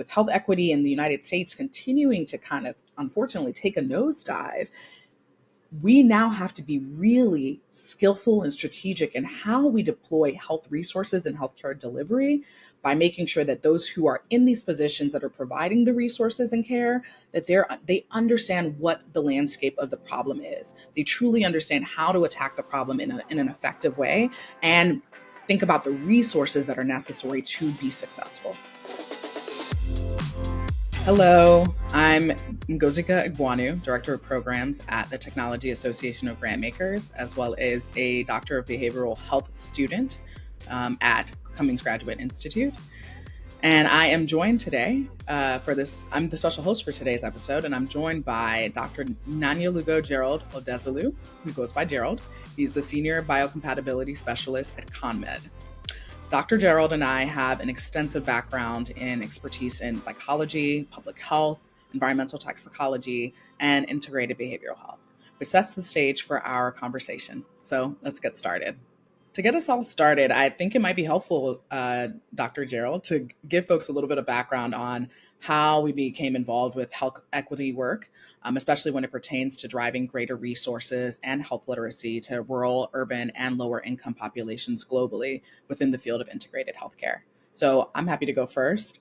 with health equity in the United States continuing to kind of unfortunately take a nosedive, we now have to be really skillful and strategic in how we deploy health resources and healthcare delivery by making sure that those who are in these positions that are providing the resources and care, that they understand what the landscape of the problem is. They truly understand how to attack the problem in an effective way and think about the resources that are necessary to be successful. Hello, I'm Ngozika Egbuonu, Director of Programs at the Technology Association of Grantmakers, as well as a Doctor of Behavioral Health student at Cummings Graduate Institute. And I am joined today for this, I'm the special host for today's episode, and I'm joined by Dr. Nnanyelugo Gerald Odezulu, who goes by Gerald. He's the Senior Biocompatibility Specialist at ConMed. Dr. Gerald and I have an extensive background in expertise in psychology, public health, environmental toxicology, and integrated behavioral health, which sets the stage for our conversation. So let's get started. To get us all started, I think it might be helpful, Dr. Gerald, to give folks a little bit of background on how we became involved with health equity work, especially when it pertains to driving greater resources and health literacy to rural, urban, and lower income populations globally within the field of integrated healthcare. So I'm happy to go first.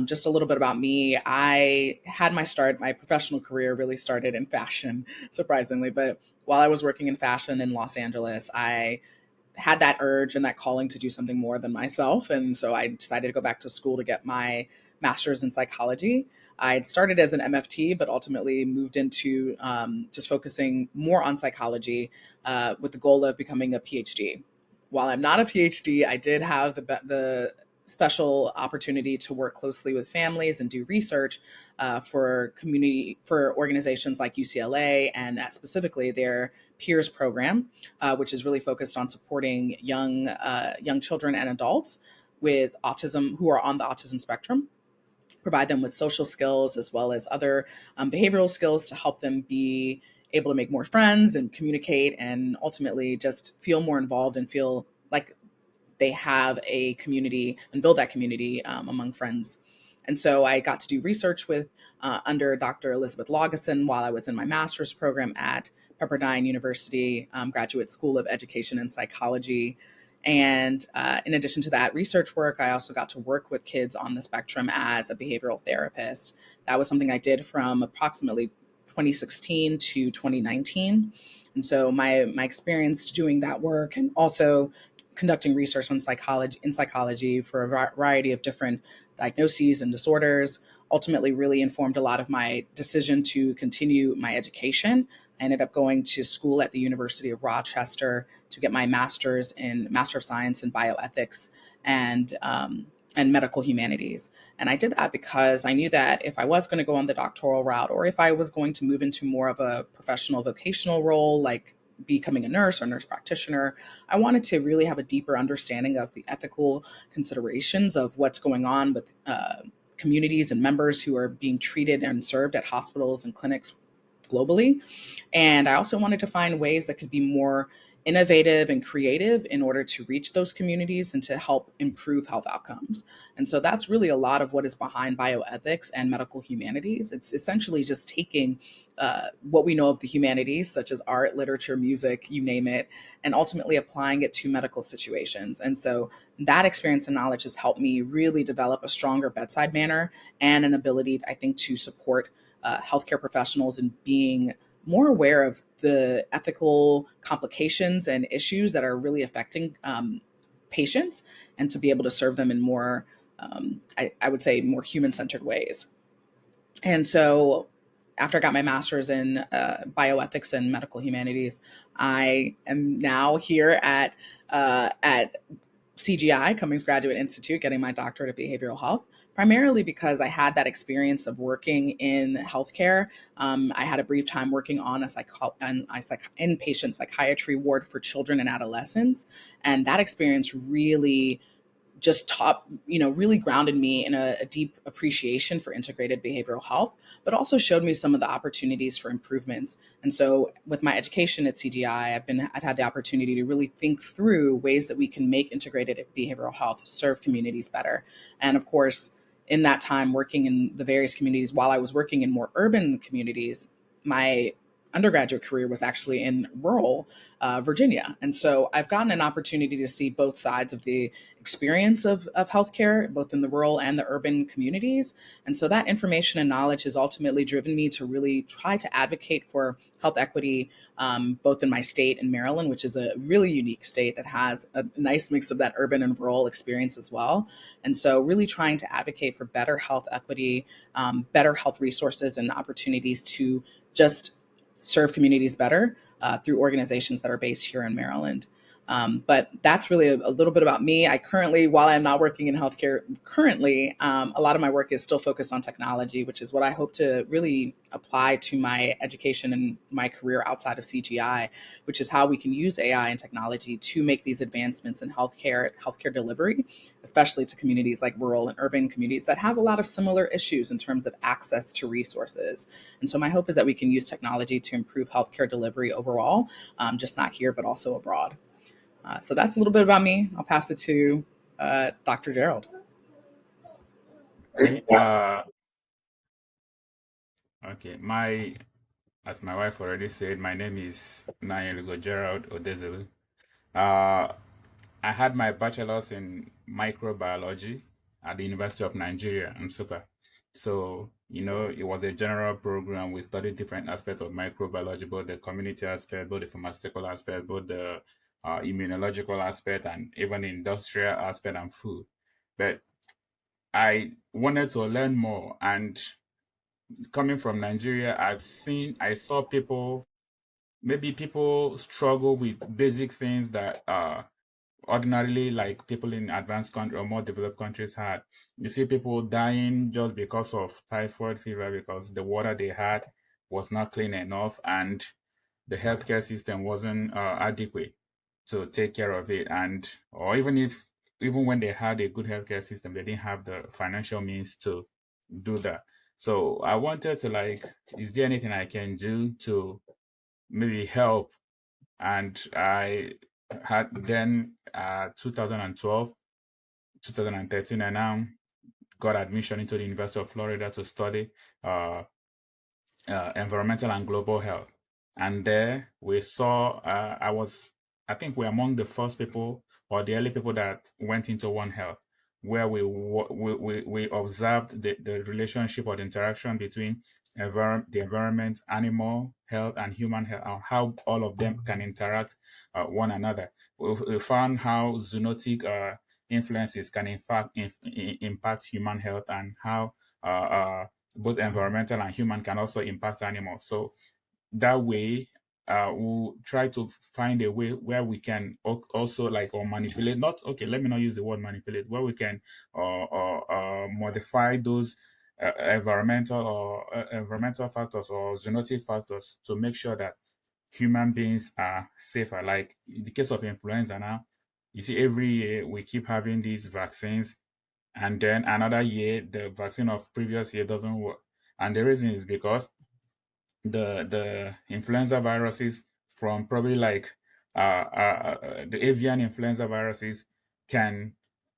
Just a little bit about me. I had my professional career really started in fashion, surprisingly, but while I was working in fashion in Los Angeles, I had that urge and that calling to do something more than myself. And so I decided to go back to school to get my master's in psychology. I started as an MFT, but ultimately moved into just focusing more on psychology with the goal of becoming a PhD. While I'm not a PhD, I did have the special opportunity to work closely with families and do research for organizations like UCLA and specifically their Peers program, which is really focused on supporting young children and adults with autism who are on the autism spectrum, provide them with social skills as well as other behavioral skills to help them be able to make more friends and communicate and ultimately just feel more involved and feel like they have a community and build that community among friends. And so I got to do research with under Dr. Elizabeth Lawgeson while I was in my master's program at Pepperdine University Graduate School of Education and Psychology. And in addition to that research work, I also got to work with kids on the spectrum as a behavioral therapist. That was something I did from approximately 2016 to 2019. And so my experience doing that work and also conducting research on psychology for a variety of different diagnoses and disorders ultimately really informed a lot of my decision to continue my education. I ended up going to school at the University of Rochester to get my Master of Science in Bioethics and medical humanities. And I did that because I knew that if I was going to go on the doctoral route or if I was going to move into more of a professional vocational role, like becoming a nurse or nurse practitioner, I wanted to really have a deeper understanding of the ethical considerations of what's going on with communities and members who are being treated and served at hospitals and clinics globally. And I also wanted to find ways that could be more innovative and creative in order to reach those communities and to help improve health outcomes. And so that's really a lot of what is behind bioethics and medical humanities. It's essentially just taking what we know of the humanities, such as art, literature, music, you name it, and ultimately applying it to medical situations. And so that experience and knowledge has helped me really develop a stronger bedside manner and an ability, I think, to support healthcare professionals in being more aware of the ethical complications and issues that are really affecting patients and to be able to serve them in more, I would say, more human-centered ways. And so after I got my master's in bioethics and medical humanities, I am now here at CGI, Cummings Graduate Institute, getting my doctorate of behavioral health, primarily because I had that experience of working in healthcare. I had a brief time working on an inpatient psychiatry ward for children and adolescents. And that experience really just really grounded me in a deep appreciation for integrated behavioral health, but also showed me some of the opportunities for improvements. And so with my education at CGI, I've had the opportunity to really think through ways that we can make integrated behavioral health serve communities better. And of course, in that time working in the various communities, while I was working in more urban communities, my undergraduate career was actually in rural Virginia. And so I've gotten an opportunity to see both sides of the experience of healthcare, both in the rural and the urban communities. And so that information and knowledge has ultimately driven me to really try to advocate for health equity, both in my state in Maryland, which is a really unique state that has a nice mix of that urban and rural experience as well. And so, really trying to advocate for better health equity, better health resources, and opportunities to just serve communities better through organizations that are based here in Maryland. But that's really a little bit about me. I currently, while I'm not working in healthcare currently, a lot of my work is still focused on technology, which is what I hope to really apply to my education and my career outside of CGI, which is how we can use AI and technology to make these advancements in healthcare delivery, especially to communities like rural and urban communities that have a lot of similar issues in terms of access to resources. And so my hope is that we can use technology to improve healthcare delivery overall, just not here, but also abroad. So that's a little bit about me. I'll pass it to Dr. Gerald. Okay. Okay. As my wife already said, my name is Nnanyelugo Gerald Odezulu. Uh, I had my bachelor's in microbiology at the University of Nigeria, Nsukka. So, it was a general program. We studied different aspects of microbiology, both the community aspect, both the pharmaceutical aspect, both the immunological aspect, and even industrial aspect and food. But I wanted to learn more. And coming from Nigeria, I saw maybe people struggle with basic things that ordinarily like people in advanced countries or more developed countries had. You see people dying just because of typhoid fever because the water they had was not clean enough and the healthcare system wasn't adequate to take care of it. And or even when they had a good healthcare system, they didn't have the financial means to do that. So I wanted to is there anything I can do to maybe help? And I had then 2012, 2013, I now got admission into the University of Florida to study uh, environmental and global health. And there we saw, I think we're among the first people or the early people that went into One Health, where we observed the relationship or the interaction between the environment, animal health, and human health, and how all of them can interact one another. We found how zoonotic influences can in fact impact human health, and how both environmental and human can also impact animals. So that way, we'll try to find a way where we can also or manipulate. Not okay. Let me not use the word manipulate. Where we can modify those environmental factors or zoonotic factors to make sure that human beings are safer. Like in the case of influenza now, you see every year we keep having these vaccines and then another year the vaccine of previous year doesn't work, and the reason is because the influenza viruses from probably the avian influenza viruses can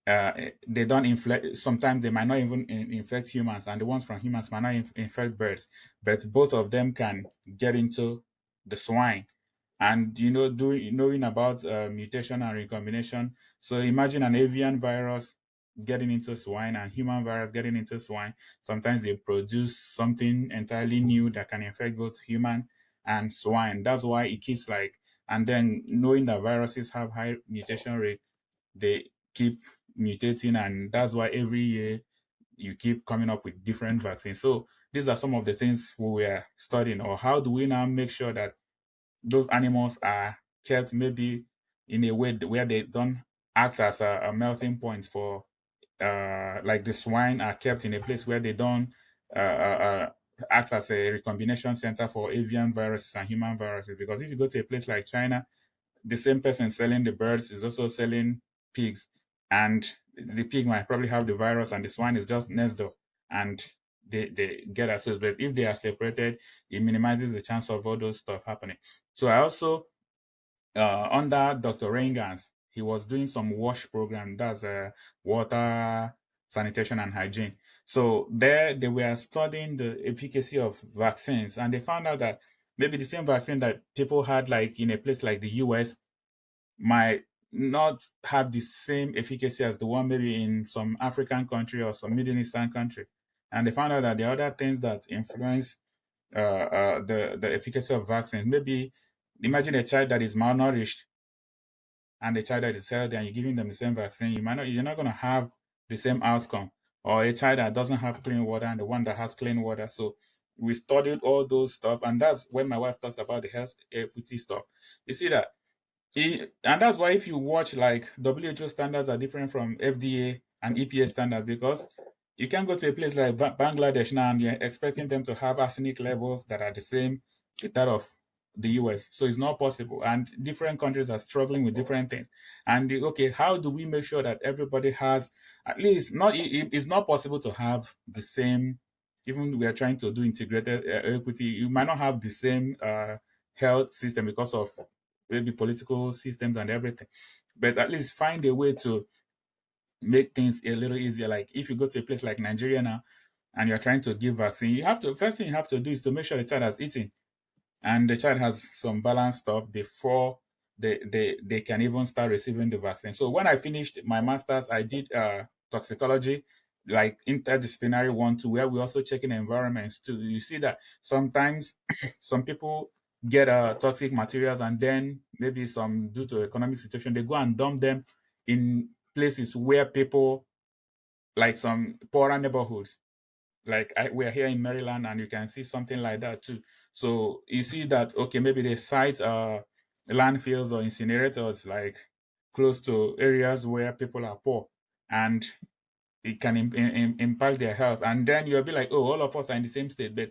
they don't infect. Sometimes they might not even infect humans, and the ones from humans might not infect birds, but both of them can get into the swine. And knowing about mutation and recombination, so imagine an avian virus getting into swine and human virus getting into swine. Sometimes they produce something entirely new that can infect both human and swine. That's why it keeps and then knowing that viruses have high mutation rate, they keep mutating, and that's why every year you keep coming up with different vaccines. So these are some of the things we were studying, or how do we now make sure that those animals are kept maybe in a way where they don't act as a melting point for like the swine are kept in a place where they don't act as a recombination center for avian viruses and human viruses. Because if you go to a place like China, the same person selling the birds is also selling pigs, and the pig might probably have the virus and the swine is just next door, and they get access. But if they are separated, it minimizes the chance of all those stuff happening. So I also under Dr. Reingans, he was doing some WASH program, that's water, sanitation, and hygiene. So there they were studying the efficacy of vaccines, and they found out that maybe the same vaccine that people had like in a place like the US might not have the same efficacy as the one maybe in some African country or some Middle Eastern country. And they found out that the other things that influence the efficacy of vaccines, maybe imagine a child that is malnourished and a child that is healthy and you're giving them the same vaccine, you're not going to have the same outcome. Or a child that doesn't have clean water and the one that has clean water. So we studied all those stuff, and that's when my wife talks about the health equity stuff. You see that and that's why if you watch like WHO standards are different from FDA and EPA standards, because you can go to a place like Bangladesh now and you're expecting them to have arsenic levels that are the same with that of the US. So it's not possible. And different countries are struggling with different things. And okay, how do we make sure that everybody has at least not it's not possible to have the same, even we are trying to do integrated equity, you might not have the same health system because of maybe political systems and everything. But at least find a way to make things a little easier. Like if you go to a place like Nigeria now and you're trying to give vaccine, you have to first thing you have to do is to make sure the child has eaten and the child has some balanced stuff before they can even start receiving the vaccine. So when I finished my master's, I did toxicology, like interdisciplinary one too, where we also checking environments too. You see that sometimes some people get toxic materials and then maybe some due to economic situation they go and dump them in places where people like some poorer neighborhoods like we're here in Maryland, and you can see something like that too. So you see that okay, maybe they site landfills or incinerators like close to areas where people are poor, and it can impact their health. And then you'll be like, oh, all of us are in the same state, but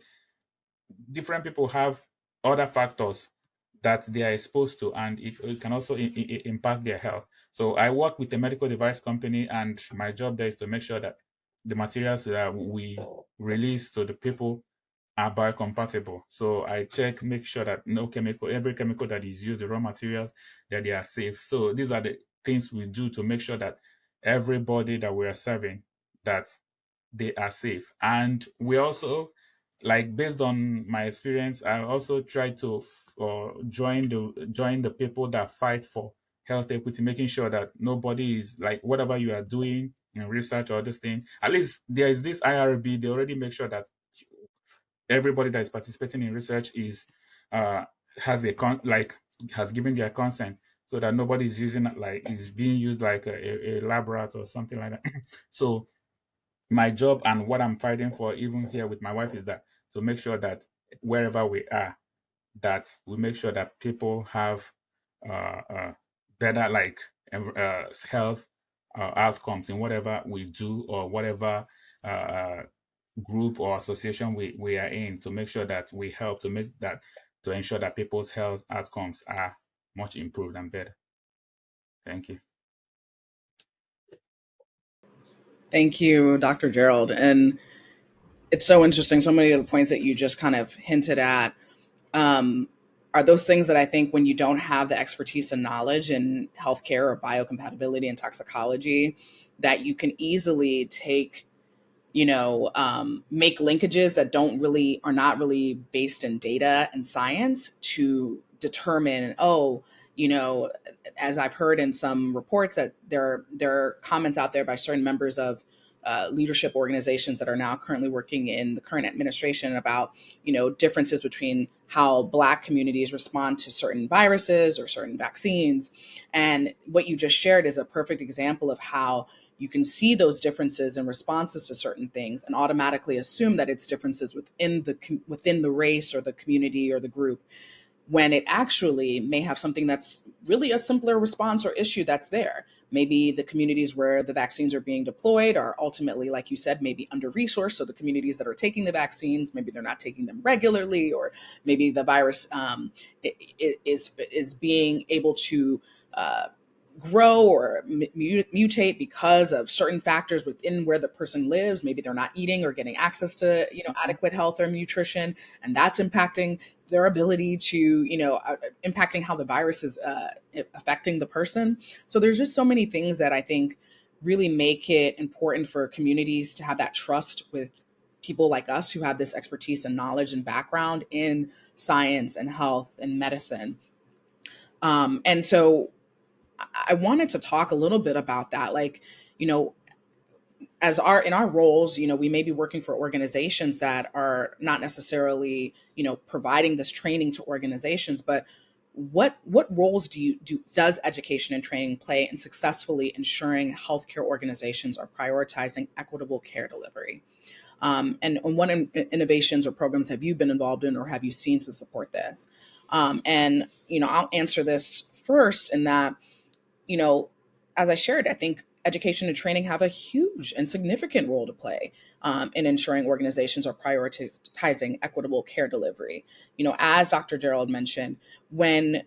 different people have other factors that they are exposed to, and it can also impact their health. So I work with a medical device company, and my job there is to make sure that the materials that we release to the people are biocompatible. So I check, make sure that no chemical, every chemical that is used, the raw materials, that they are safe. So these are the things we do to make sure that everybody that we are serving, that they are safe. And we also, like based on my experience, I also try to join the people that fight for health equity, making sure that nobody is like whatever you are doing in research or this thing. At least there is this IRB. They already make sure that everybody that is participating in research is has a like has given their consent, so that nobody is using like is being used like a lab rat or something like that. So my job and what I'm fighting for, even here with my wife, is that to make sure that wherever we are, that we make sure that people have better like health outcomes in whatever we do or whatever group or association we are in, to make sure that we help to make that to ensure that people's health outcomes are much improved and better. Thank you. Thank you, Dr. Gerald. And it's so interesting. So many of the points that you just kind of hinted at um, are those things that I think when you don't have the expertise and knowledge in healthcare or biocompatibility and toxicology, that you can easily take, make linkages that are not really based in data and science to determine, oh, as I've heard in some reports that there are comments out there by certain members of leadership organizations that are now currently working in the current administration about, differences between how Black communities respond to certain viruses or certain vaccines. And what you just shared is a perfect example of how you can see those differences in responses to certain things and automatically assume that it's differences within the race or the community or the group, when it actually may have something that's really a simpler response or issue that's there. Maybe the communities where the vaccines are being deployed are ultimately, like you said, maybe under resourced. So the communities that are taking the vaccines, maybe they're not taking them regularly, or maybe the virus is being able to grow or mutate because of certain factors within where the person lives. Maybe they're not eating or getting access to adequate health or nutrition, and that's impacting their ability to impacting how the virus is affecting the person. So there's just so many things that I think really make it important for communities to have that trust with people like us who have this expertise and knowledge and background in science and health and medicine. And so I wanted to talk a little bit about that. Like, you know, as our in our roles, you know, we may be working for organizations that are not necessarily, you know, providing this training to organizations, but what roles does education and training play in successfully ensuring healthcare organizations are prioritizing equitable care delivery? And what innovations or programs have you been involved in or have you seen to support this? And you know, I'll answer this first in that, you know, as I shared, I think education and training have a huge and significant role to play in ensuring organizations are prioritizing equitable care delivery. You know, as Dr. Gerald mentioned, when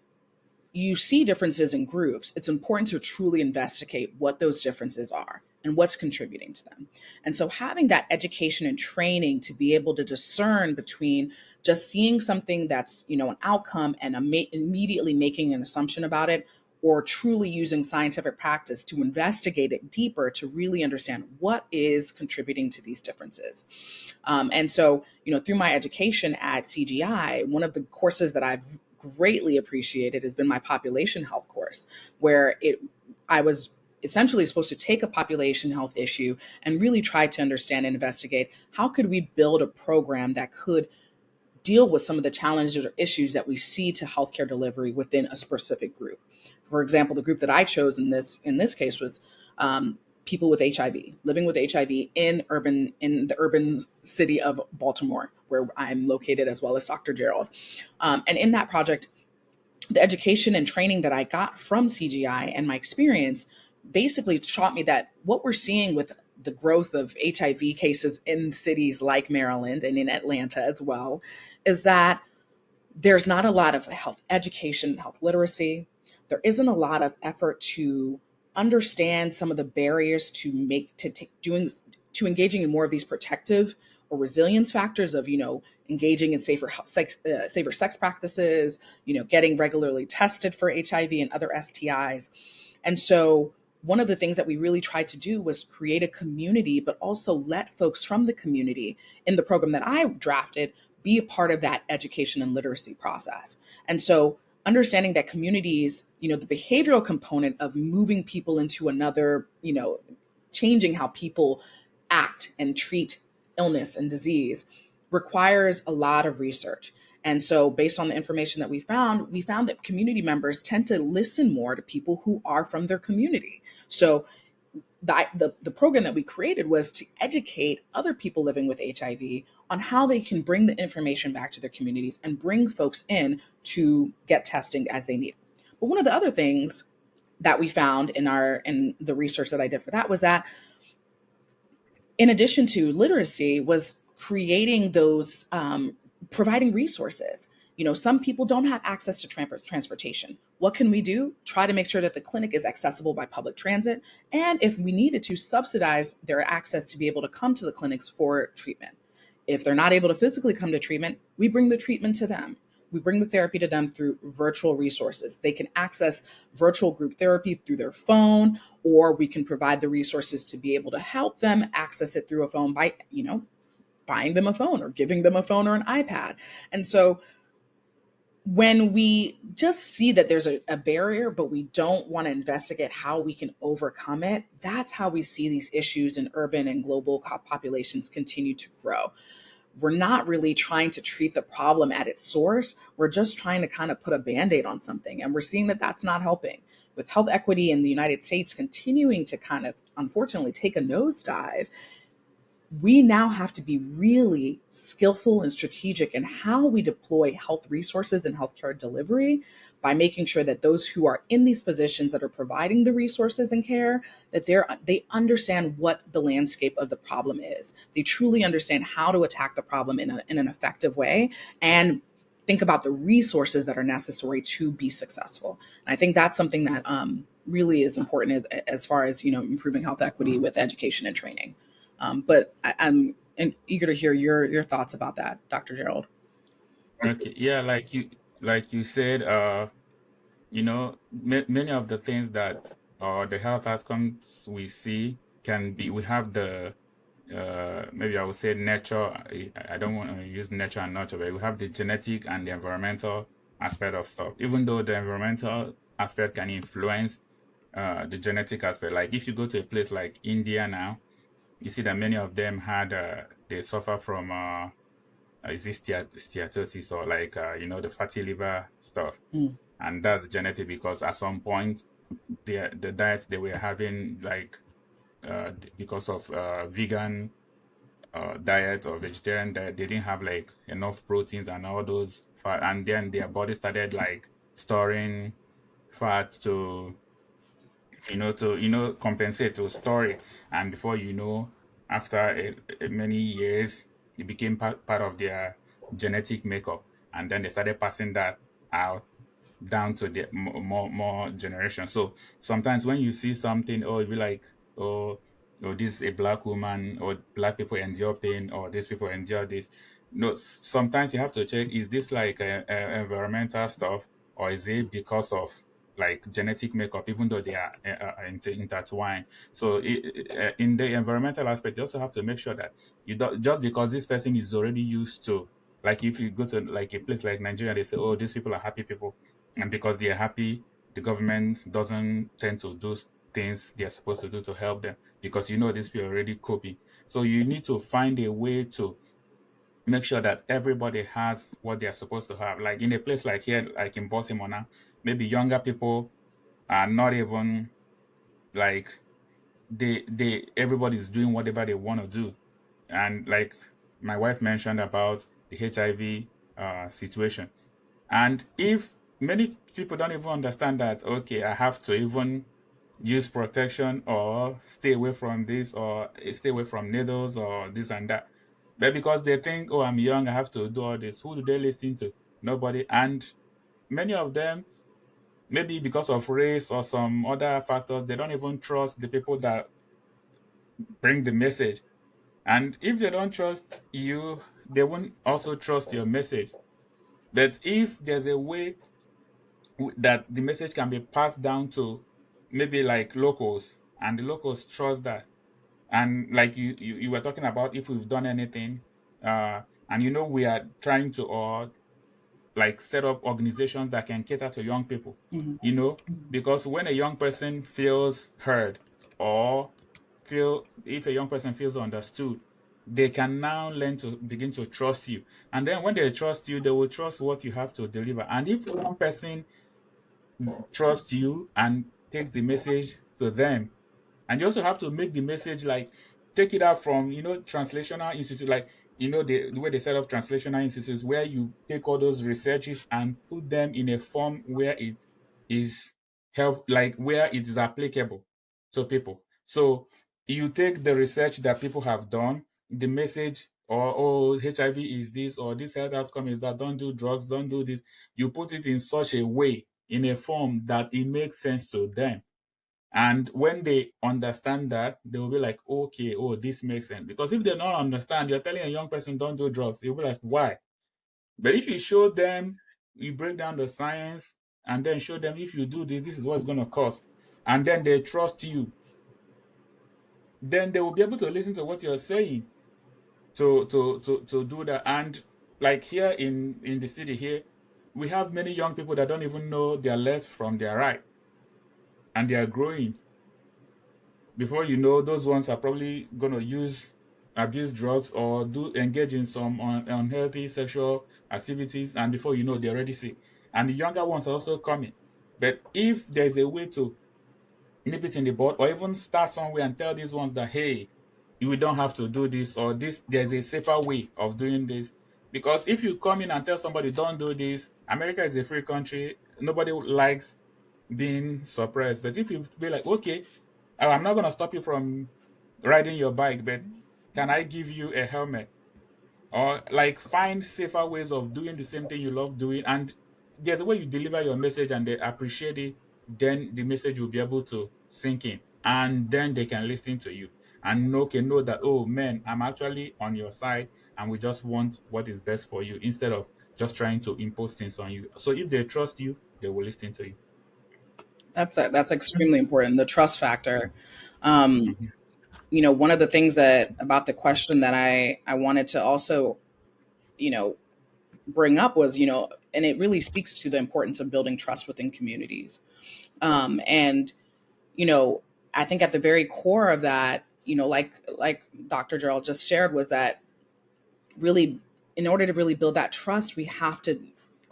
you see differences in groups, it's important to truly investigate what those differences are and what's contributing to them. And so having that education and training to be able to discern between just seeing something that's, you know, an outcome and immediately making an assumption about it, or truly using scientific practice to investigate it deeper to really understand what is contributing to these differences. And so, you know, through my education at CGI, one of the courses that I've greatly appreciated has been my population health course, where I was essentially supposed to take a population health issue and really try to understand and investigate how could we build a program that could deal with some of the challenges or issues that we see to healthcare delivery within a specific group. For example, the group that I chose in this case was people with HIV, living with HIV in the urban city of Baltimore, where I'm located, as well as Dr. Gerald. And in that project, the education and training that I got from CGI and my experience basically taught me that what we're seeing with the growth of HIV cases in cities like Maryland and in Atlanta as well is that there's not a lot of health education, health literacy. There isn't a lot of effort to understand some of the barriers to doing to engaging in more of these protective or resilience factors of, you know, engaging in safer sex practices, you know, getting regularly tested for HIV and other STIs. And so one of the things that we really tried to do was create a community, but also let folks from the community in the program that I drafted be a part of that education and literacy process. And so understanding that communities, you know, the behavioral component of moving people into another, you know, changing how people act and treat illness and disease requires a lot of research. And so based on the information that we found that community members tend to listen more to people who are from their community. So the program that we created was to educate other people living with HIV on how they can bring the information back to their communities and bring folks in to get testing as they need. But one of the other things that we found in the research that I did for that was that in addition to literacy was creating those providing resources. You know, some people don't have access to transportation. What can we do? Try to make sure that the clinic is accessible by public transit, and if we needed to, subsidize their access to be able to come to the clinics for treatment. If they're not able to physically come to treatment, we bring the treatment to them. We bring the therapy to them through virtual resources. They can access virtual group therapy through their phone, or we can provide the resources to be able to help them access it through a phone by, you know, buying them a phone or giving them a phone or an iPad. And so when we just see that there's a barrier, but we don't want to investigate how we can overcome it, that's how we see these issues in urban and global populations continue to grow. We're not really trying to treat the problem at its source. We're just trying to kind of put a band-aid on something. And we're seeing that that's not helping. With health equity in the United States continuing to kind of, unfortunately, take a nosedive, we now have to be really skillful and strategic in how we deploy health resources and healthcare delivery by making sure that those who are in these positions that are providing the resources and care, that they understand what the landscape of the problem is. They truly understand how to attack the problem in an effective way and think about the resources that are necessary to be successful. And I think that's something that really is important as far as, you know, improving health equity with education and training. But I'm eager to hear your thoughts about that, Dr. Gerald. Okay, yeah, like you said, you know, many of the things that or the health outcomes we see can be, we have the maybe I would say nature. I don't want to use nature and nurture, but we have the genetic and the environmental aspect of stuff. Even though the environmental aspect can influence the genetic aspect. Like if you go to a place like India now, you see that many of them had they suffer from is this steatosis, or like the fatty liver stuff, Mm. and that's genetic because at some point the diet they were having, like because of vegan diet or vegetarian diet, they didn't have like enough proteins and all those fat, and then their body started like storing fat to compensate, to store it. And before you know, after many years, it became part of their genetic makeup, and then they started passing that out down to the more generation. So sometimes when you see something, oh, you be like, oh, oh, this is a black woman, or black people endure pain, or these people endure this. No, sometimes you have to check: is this like environmental stuff, or is it because of like genetic makeup, even though they are intertwined? So in the environmental aspect, you also have to make sure that you don't, just because this person is already used to, like if you go to like a place like Nigeria, they say, oh, these people are happy people, and because they are happy, the government doesn't tend to do things they're supposed to do to help them, because these people are already coping. So you need to find a way to make sure that everybody has what they're supposed to have. Like in a place like here, like in Baltimore now, maybe younger people are not even like, they everybody's doing whatever they want to do. And like my wife mentioned about the HIV situation. And if many people don't even understand that, okay, I have to even use protection, or stay away from this, or stay away from needles, or this and that. But because they think, oh, I'm young, I have to do all this, who do they listen to? Nobody. And many of them, maybe because of race or some other factors, they don't even trust the people that bring the message. And if they don't trust you, they won't also trust your message. But if there's a way that the message can be passed down to maybe like locals, and the locals trust that, and like you were talking about, if we've done anything, and we are trying to, or like set up organizations that can cater to young people, Mhm. because when a young person feels heard, or if a young person feels understood, they can now learn to begin to trust you. And then when they trust you, they will trust what you have to deliver. And if one person trusts you and takes the message to them, and you also have to make the message, like, take it out from translational institute, like the way they set up translational institutes, where you take all those researches and put them in a form where it is like where it is applicable to people. So you take the research that people have done, the message, or oh, HIV is this, or this health outcome is that, don't do drugs, don't do this. You put it in such a way, in a form that it makes sense to them. And when they understand that, they will be like, okay, oh, this makes sense. Because if they don't understand, you're telling a young person, don't do drugs, they'll be like, why? But if you show them, you break down the science, and then show them, if you do this, this is what it's going to cost, and then they trust you, then they will be able to listen to what you're saying, to do that. And like here in the city here, we have many young people that don't even know their left from their right, and they are growing. Before you know, those ones are probably going to abuse drugs, or do engage in some unhealthy sexual activities, and before you know, they're already sick. And the younger ones are also coming. But if there's a way to nip it in the bud, or even start somewhere and tell these ones that, hey, you don't have to do this, or this, there's a safer way of doing this. Because if you come in and tell somebody, don't do this, America is a free country, nobody likes being suppressed. But if you be like, okay, I'm not going to stop you from riding your bike, but can I give you a helmet? Or like find safer ways of doing the same thing you love doing. And there's a way you deliver your message and they appreciate it, then the message will be able to sink in. And then they can listen to you and know that, oh man, I'm actually on your side, and we just want what is best for you, instead of just trying to impose things on you. So if they trust you, they will listen to you. That's extremely important. The trust factor. Um, One of the things that about the question that I wanted to also, you know, bring up was, and it really speaks to the importance of building trust within communities. And you know, I think at the very core of that, like Dr. Gerald just shared, was that really, in order to really build that trust, we have to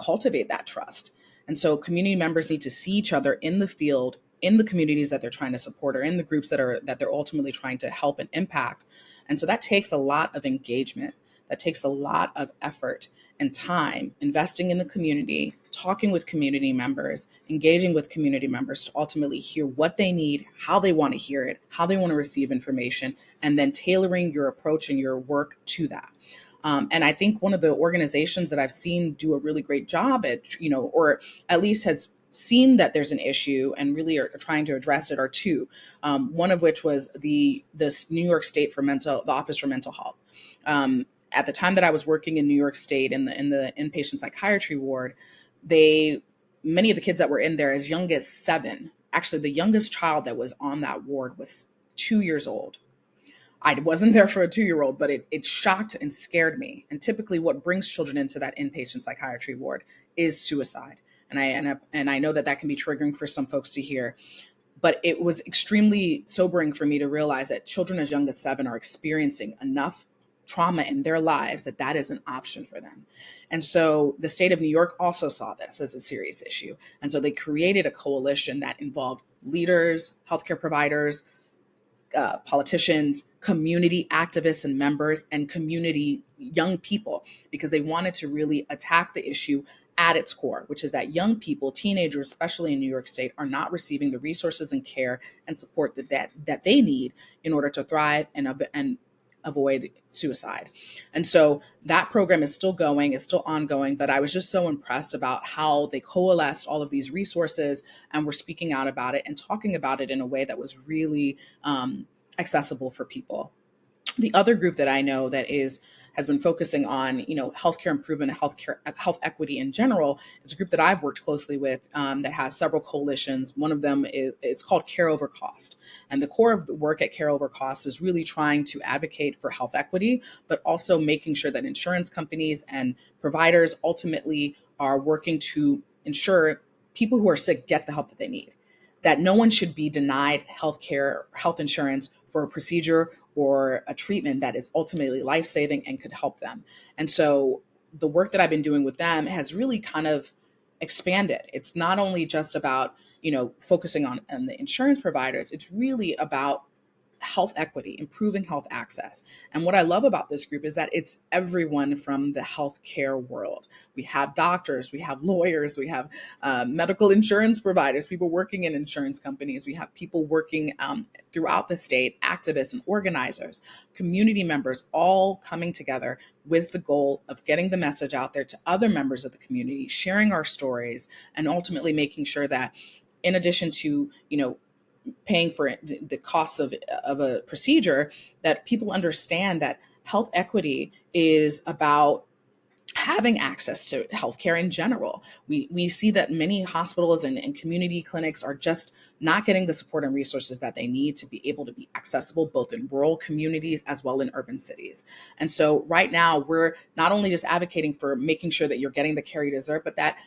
cultivate that trust. And so community members need to see each other in the field, in the communities that they're trying to support, or in the groups that they're ultimately trying to help and impact. And so that takes a lot of engagement. That takes a lot of effort and time investing in the community, talking with community members, engaging with community members to ultimately hear what they need, how they want to hear it, how they want to receive information, and then tailoring your approach and your work to that. And I think one of the organizations that I've seen do a really great job at, or at least has seen that there's an issue and really are trying to address it, are two. One of which was this New York State the Office for Mental Health. At the time that I was working in New York State in the inpatient psychiatry ward, many of the kids that were in there as young as 7. Actually, the youngest child that was on that ward was 2 years old. I wasn't there for a 2-year-old, but it shocked and scared me. And typically what brings children into that inpatient psychiatry ward is suicide. And I know that can be triggering for some folks to hear, but it was extremely sobering for me to realize that children as young as 7 are experiencing enough trauma in their lives that is an option for them. And so the state of New York also saw this as a serious issue. And so they created a coalition that involved leaders, healthcare providers, politicians, community activists and members, and community young people, because they wanted to really attack the issue at its core, which is that young people, teenagers, especially in New York State, are not receiving the resources and care and support that they need in order to thrive and avoid suicide. And so that program is still going, is still ongoing, but I was just so impressed about how they coalesced all of these resources and were speaking out about it and talking about it in a way that was really accessible for people. The other group that I know that has been focusing on, healthcare improvement and health equity in general is a group that I've worked closely with that has several coalitions. One of them is called Care Over Cost. And the core of the work at Care Over Cost is really trying to advocate for health equity, but also making sure that insurance companies and providers ultimately are working to ensure people who are sick get the help that they need. That no one should be denied health insurance for a procedure or a treatment that is ultimately life-saving and could help them. And so the work that I've been doing with them has really kind of expanded. It's not only just about, focusing on the insurance providers, it's really about health equity, improving health access. And what I love about this group is that it's everyone from the healthcare world. We have doctors, we have lawyers, we have medical insurance providers, people working in insurance companies, we have people working throughout the state, activists and organizers, community members, all coming together with the goal of getting the message out there to other members of the community, sharing our stories, and ultimately making sure that in addition to, paying for the costs of a procedure, that people understand that health equity is about having access to healthcare in general. We see that many hospitals and community clinics are just not getting the support and resources that they need to be able to be accessible both in rural communities as well in urban cities. And so right now we're not only just advocating for making sure that you're getting the care you deserve, but that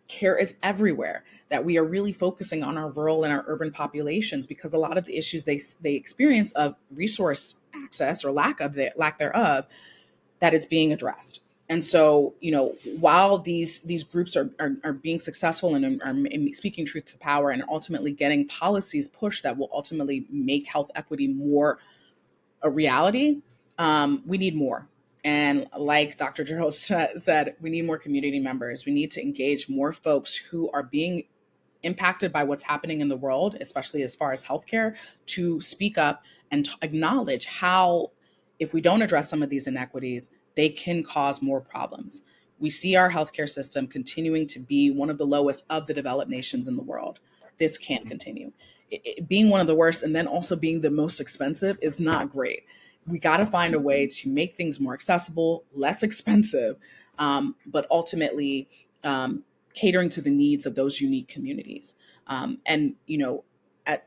care is everywhere, that we are really focusing on our rural and our urban populations, because a lot of the issues they experience of resource access or lack thereof, that it's being addressed. And so, while these groups are being successful and are speaking truth to power and ultimately getting policies pushed that will ultimately make health equity more a reality, we need more. And like Dr. Gerald said, we need more community members. We need to engage more folks who are being impacted by what's happening in the world, especially as far as healthcare, to speak up and acknowledge how, if we don't address some of these inequities, they can cause more problems. We see our healthcare system continuing to be one of the lowest of the developed nations in the world. This can't continue. Being one of the worst and then also being the most expensive is not great. We got to find a way to make things more accessible, less expensive, but ultimately catering to the needs of those unique communities. And at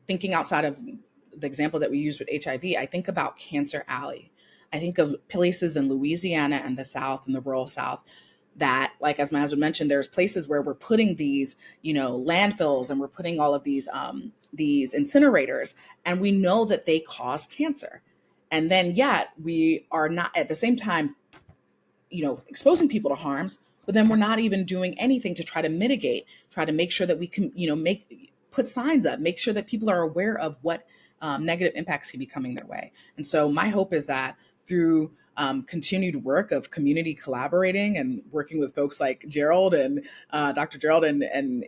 thinking outside of the example that we used with HIV, I think about Cancer Alley. I think of places in Louisiana and the South and the rural South that, like as my husband mentioned, there's places where we're putting these, landfills, and we're putting all of these incinerators, and we know that they cause cancer. And then yet we are not at the same time, exposing people to harms, but then we're not even doing anything to try to mitigate, try to make sure that we can, put signs up, make sure that people are aware of what negative impacts can be coming their way. And so my hope is that through continued work of community collaborating and working with folks like Gerald and Dr. Gerald and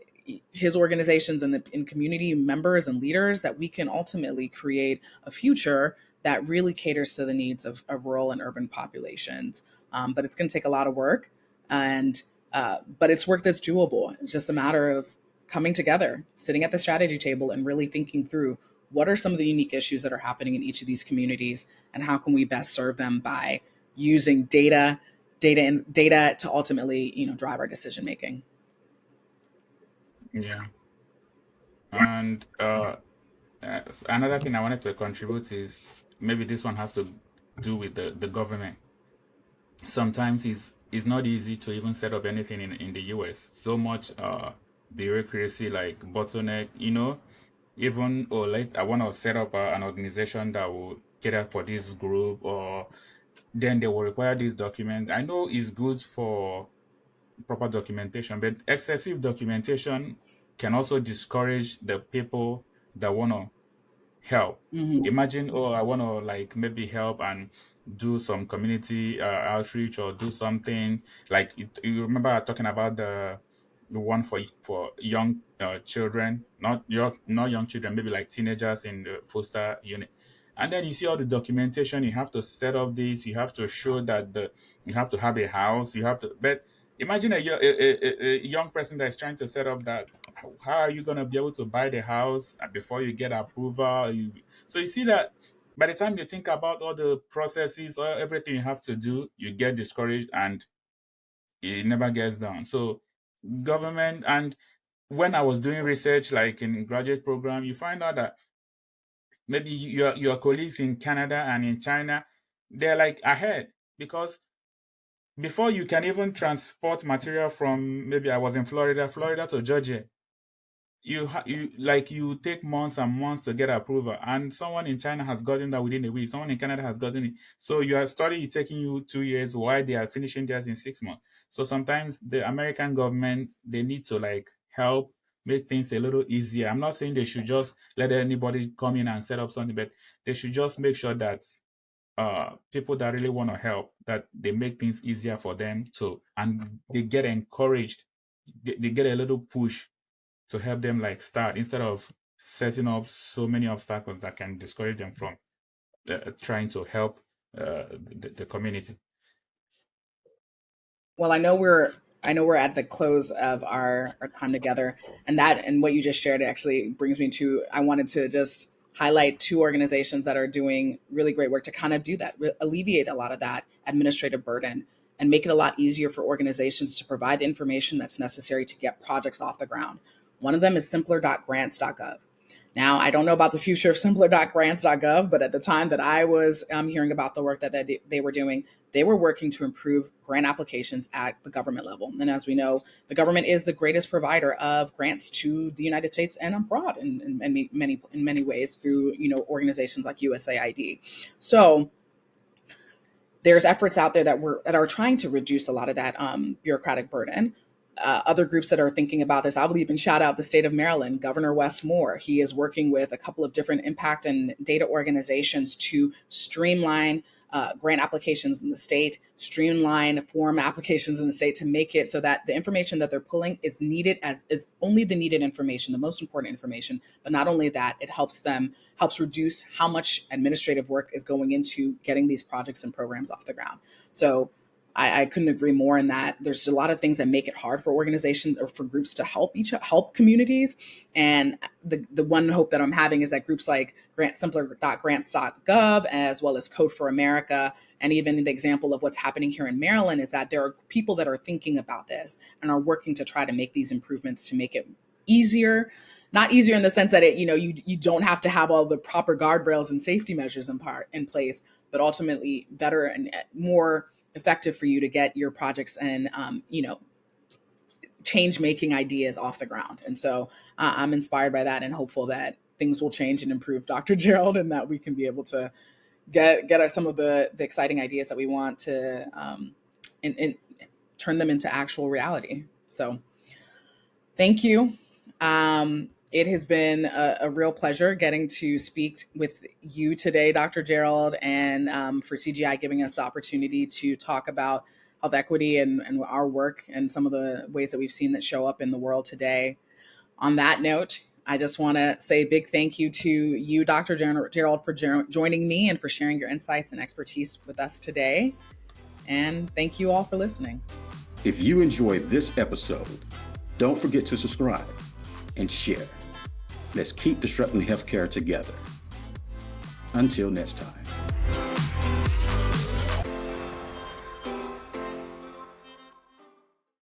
his organizations and community members and leaders, that we can ultimately create a future that really caters to the needs of rural and urban populations. But it's going to take a lot of work, and but it's work that's doable. It's just a matter of coming together, sitting at the strategy table, and really thinking through what are some of the unique issues that are happening in each of these communities, and how can we best serve them by using data to ultimately, drive our decision making. Yeah. And another thing I wanted to contribute is maybe this one has to do with the government. Sometimes it's not easy to even set up anything in the US. So much bureaucracy, like bottleneck, even like I want to set up an organization that will cater for this group, or then they will require this document. I know it's good for proper documentation, but excessive documentation can also discourage the people that want to help. Mm-hmm. Imagine, oh, I want to like maybe help and do some community outreach, or do something like you remember talking about the one for young children, not young children, maybe like teenagers in the foster unit. And then you see all the documentation. You have to set up this. You have to show that you have to have a house. You have to, but imagine a young person that is trying to set up that. How are you going to be able to buy the house before you get approval? So you see that by the time you think about all the processes or everything you have to do, you get discouraged and it never gets done. So government, and when I was doing research, like in graduate program, you find out that maybe your colleagues in Canada and in China, they're like ahead, because before you can even transport material from, maybe I was in Florida to Georgia, you take months and months to get approval, and someone in China has gotten that within a week. Someone in Canada has gotten it. So your study is taking you 2 years, while they are finishing theirs in 6 months. So sometimes the American government, they need to like help make things a little easier. I'm not saying they should just let anybody come in and set up something, but they should just make sure that people that really want to help, that they make things easier for them to, and they get encouraged. They get a little push to help them like start, instead of setting up so many obstacles that can discourage them from trying to help the community. Well, I know we're at the close of our time together, and what you just shared actually brings me to, I wanted to just highlight two organizations that are doing really great work to kind of do that, alleviate a lot of that administrative burden, and make it a lot easier for organizations to provide the information that's necessary to get projects off the ground. One of them is simpler.grants.gov. Now, I don't know about the future of simpler.grants.gov, but at the time that I was hearing about the work that they were doing, they were working to improve grant applications at the government level. And as we know, the government is the greatest provider of grants to the United States and abroad in many ways through organizations like USAID. So there's efforts out there that are trying to reduce a lot of that bureaucratic burden. Other groups that are thinking about this, I will even shout out the state of Maryland, Governor Wes Moore. He is working with a couple of different impact and data organizations to streamline grant applications in the state, streamline form applications in the state, to make it so that the information that they're pulling is needed as is only the needed information, the most important information. But not only that, it helps reduce how much administrative work is going into getting these projects and programs off the ground. So I couldn't agree more in that there's a lot of things that make it hard for organizations or for groups to help communities. And the one hope that I'm having is that groups like simpler.grants.gov, as well as Code for America, and even the example of what's happening here in Maryland, is that there are people that are thinking about this and are working to try to make these improvements to make it easier. Not easier in the sense that you don't have to have all the proper guardrails and safety measures in place, but ultimately better and more effective for you to get your projects and change-making ideas off the ground. And so I'm inspired by that and hopeful that things will change and improve, Dr. Gerald, and that we can be able to get some of the exciting ideas that we want to and turn them into actual reality. So thank you. It has been a real pleasure getting to speak with you today, Dr. Gerald, and for CGI giving us the opportunity to talk about health equity and our work and some of the ways that we've seen that show up in the world today. On that note, I just want to say a big thank you to you, Dr. Gerald, for joining me and for sharing your insights and expertise with us today. And thank you all for listening. If you enjoyed this episode, don't forget to subscribe and share. Let's keep disrupting healthcare together. Until next time.